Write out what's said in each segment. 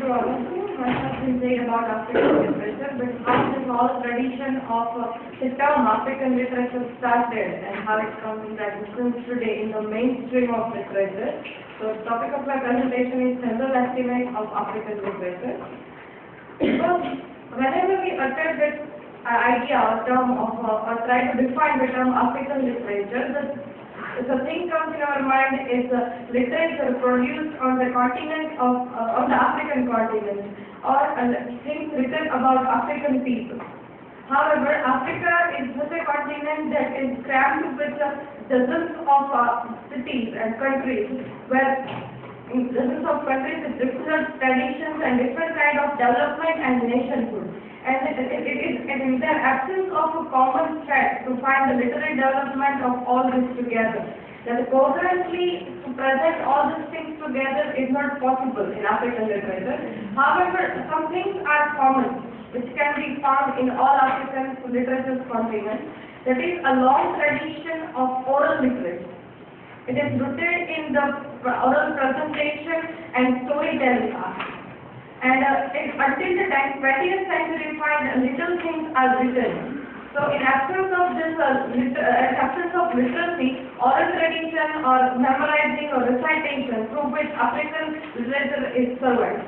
to all of you. Much has been said about African literature, but how this whole tradition of the term African literature started and how it comes into existence today in the mainstream of literature. So the topic of my presentation is General Estimate of African Literature. Because whenever we utter this idea or term of or try to define the term African literature, the thing comes in our mind is literature produced on the continent of on the African continent, or things written about African people. However, Africa is such a continent that is crammed with dozens of cities and countries, where in dozens of countries with different traditions and different kind of development and nationhood. And it is in the absence of a common thread to find the literary development of all this together. That coherently to present all these things together is not possible in African literature. However, some things are common, which can be found in all African literature continents. That is a long tradition of oral literature. It is rooted in the oral presentation and storytelling art. And until the 20th century, find little things are written. So, in absence of this absence of literacy, oral tradition or memorizing or recitation through which African literature is survived.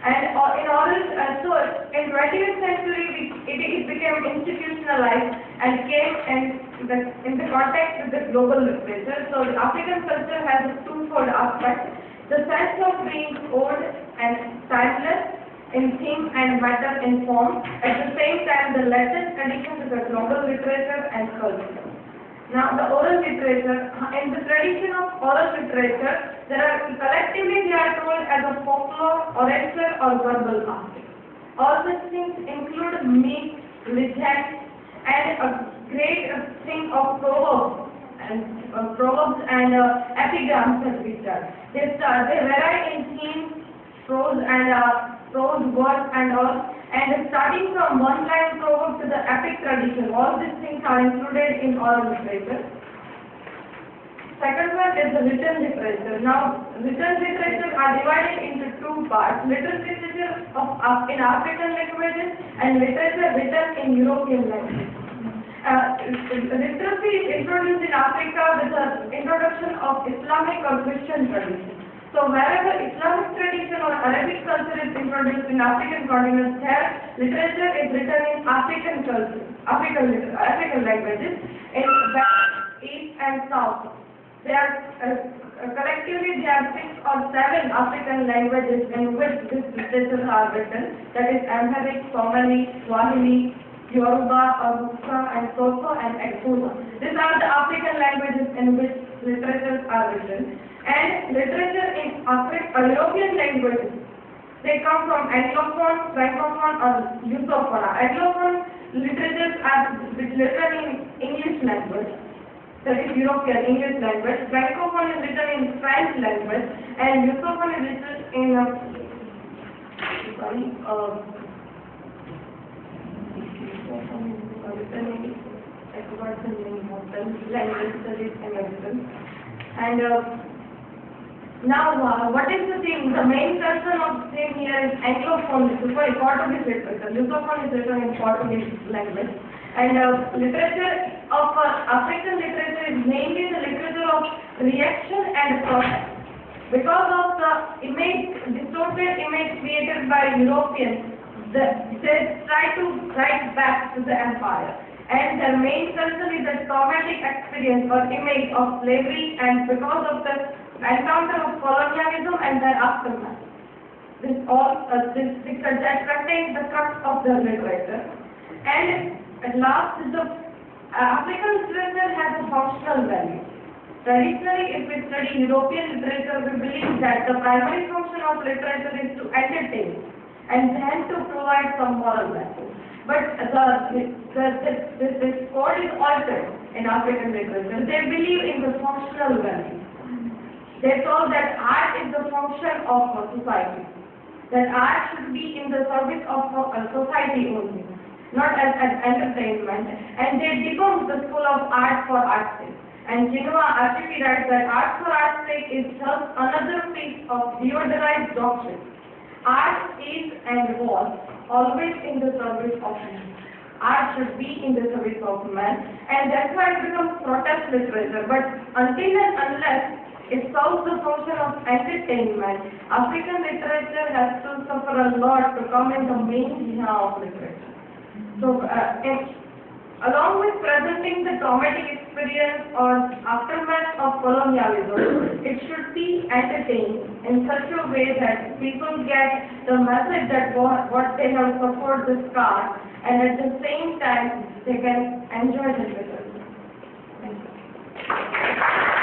And in oral, so in 20th century, it became institutionalized and came in the context with the global literature. So, the African culture has a twofold aspect. The sense of being old and timeless in theme and matter in form, at the same time the latest addition to the global literature and culture. Now the oral literature, in the tradition of oral literature, collectively they are told as a folklore, orature or verbal art. All these things include myth, legend and a great thing of proverbs and epigrams that we start. They vary in theme, prose and prose words and all. And starting from one-line proverb to the epic tradition, all these things are included in oral literature. Second one is the written literature. Now, written literature are divided into two parts: literature in African languages and literature written in European languages. Literacy is introduced in Africa with the introduction of Islamic or Christian tradition. So wherever Islamic tradition or Arabic culture is introduced in African continent, there literature is written in African culture, African languages in West, East and South. There are collectively there are 6 or 7 African languages in which these literatures are written. That is Amharic, Somali, Swahili, Yoruba, Hausa and Xhosa and Xhosa. These are the African languages in which literatures are written. And literature in European languages, they come from Anglophone, Francophone or Lusophone. Anglophone literatures are written in English language, that is European English language. Francophone is written in French language and Lusophone is written in language studies and everything. And now, what is the thing? The main concern of the thing here is Anglophone literature, Portuguese literature. Lusophone is written in Portuguese language. And literature of African literature is mainly the literature of reaction and protest. Because of the distorted image created by Europeans, they try to write back to the empire. And their main concern is the traumatic experience or image of slavery, and because of the encounter of colonialism and their aftermath. This that contains the crux of the literature. And at last, the African literature has a functional value. Traditionally, if we study European literature, we believe that the primary function of literature is to entertain and then to provide some moral value. But this code is altered in African literature. They believe in the functional value. They thought that art is the function of society. That art should be in the service of society only, not as entertainment. And they debunked the school of art for art's sake. And Chinua Achebe writes that art for art's sake is just another piece of deodorized doctrine. Art is and was always in the service of man. Art should be in the service of man, and that's why it becomes protest literature. But until and unless it serves the function of entertainment, African literature has to suffer a lot to come in the main genre of literature. So, along with presenting the traumatic experience or aftermath of colonialism, it should be entertained in such a way that people get the message that what they have suffered the scar, and at the same time they can enjoy the literature. Thank you.